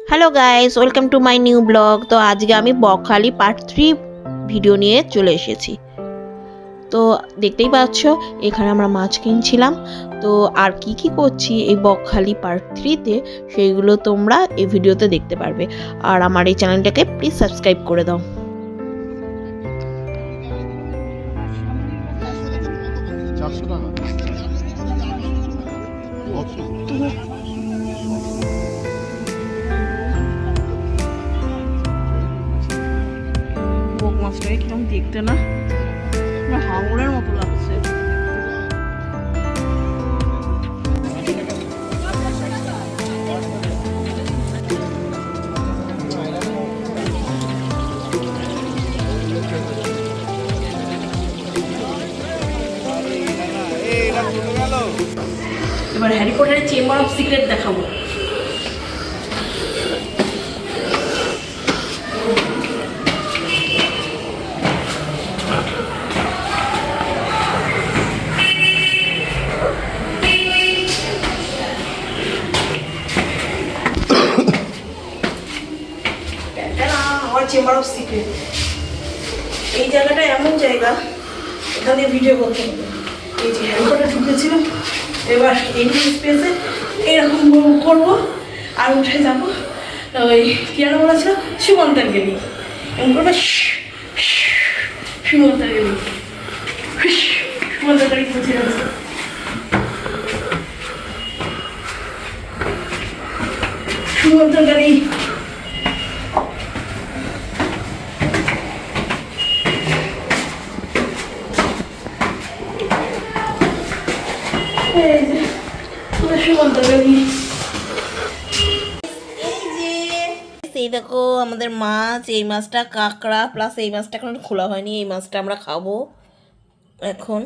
Hello guys, welcome to my new blog. তো আজকে আমি বকখালি পার্ট 3 ভিডিও নিয়ে চলে এসেছি। তো দেখতেই পাচ্ছ এখানে আমরা মাছ কিনছিলাম। তো আর কি কি করছি এই বকখালি পার্ট 3-তে সেইগুলো তোমরা এই ভিডিওতে দেখতে পারবে। আর আমার এই চ্যানেলটাকে প্লিজ সাবস্ক্রাইব করে দাও। বক মাছটাকে কিরকম দেখতে না, হাঙরের মতো লাগছে। এবার হ্যারি পটারের চেম্বার অফ সিক্রেট দেখাবো। আমার চেম্বার অফ সিক্রেট, এই জায়গাটা এমন জায়গা, এখান দিয়ে ভিডিও করতে হবে। এই যে হ্যারি পটার ঢুকেছিল, এবার এই স্পেসে এরকম করবো আর উঠে যাবো। ওই কিয়ানো বলেছিল সুমন্তার গেলি, এমন করবে সুমন্তার গেলি, সুমন্তার গাড়ি পৌঁছে যাচ্ছে। সুমন্তার গাড়ি এই দেখো আমাদের মাছ, এই মাছটা কাঁকড়া প্লাস এই মাছটা এখন খোলা হয়নি, এই মাছটা আমরা খাবো এখন।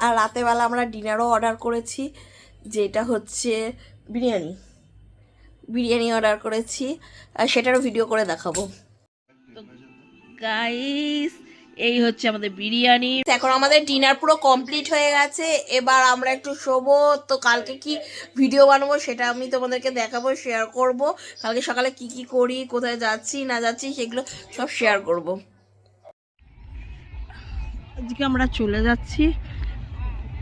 আর রাতেরবেলা আমরা ডিনারও অর্ডার করেছি, যেটা হচ্ছে বিরিয়ানি বিরিয়ানি অর্ডার করেছি, আর সেটারও ভিডিও করে দেখাবো। তো গাইস, এই হচ্ছে আমাদের বিরিয়ানি। এখন আমাদের ডিনার পুরো কমপ্লিট হয়ে গেছে, এবার আমরা একটু শোবো। তো কালকে কি ভিডিও বানাবো সেটা আমি তোমাদেরকে দেখাবো, শেয়ার করব। কালকে সকালে কি কি করি, কোথায় যাচ্ছি না যাচ্ছি সেগুলো সব শেয়ার করব। আজকে আমরা চলে যাচ্ছি,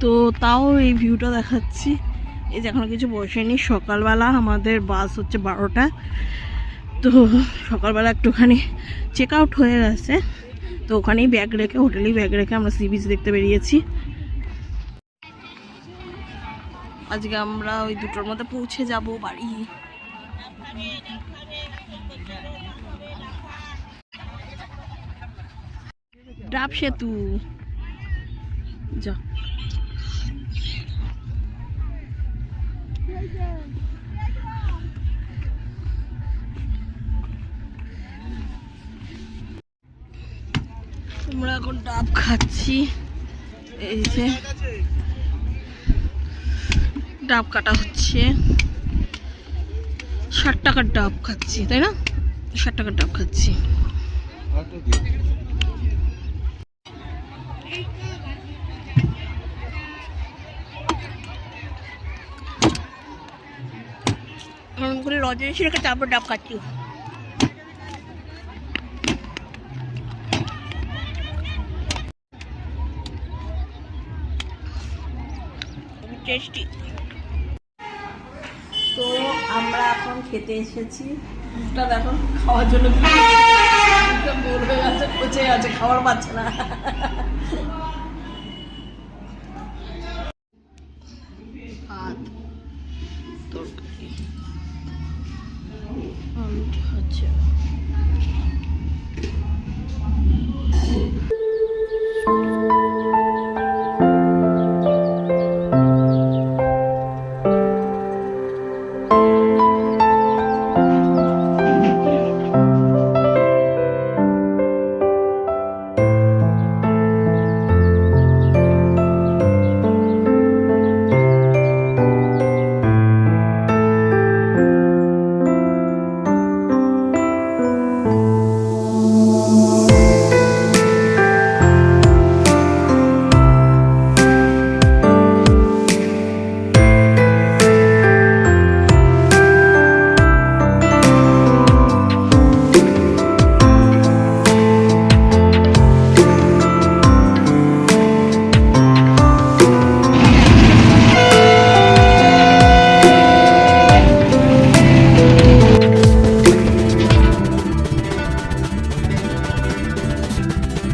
তো তাও এই ভিউটা দেখাচ্ছি। এই যে এখনো কিছু বসেনি, সকালবেলা আমাদের বাস হচ্ছে 12টা। তো সকালবেলা একটুখানি চেক আউট হয়ে গেছে, তো ওখানেই ব্যাগ রেখে, হোটেলেই ব্যাগ রেখে আমরা সি বিচ দেখতে বেরিয়েছি। আজকে আমরা ওই 2টোর মধ্যে পৌঁছে যাব বাড়ি। ডাব সেতু যা, আমরা এখন ডাব খাচ্ছি। এই যে ডাব কাটা হচ্ছে, 60 টাকার ডাব খাচ্ছি, তাই না? 60 টাকার ডাব খাচ্ছি। রজনী রেখে তারপর ডাব খাচ্ছি। টেস্টি। তো আমরা এখন খেতে এসেছি, মুখটা দেখো খাওয়ার জন্য গোল হয়ে গেছে, পচে আছে, খাবার পাচ্ছে না। ভাত, তরকারি, আলু ভাজা,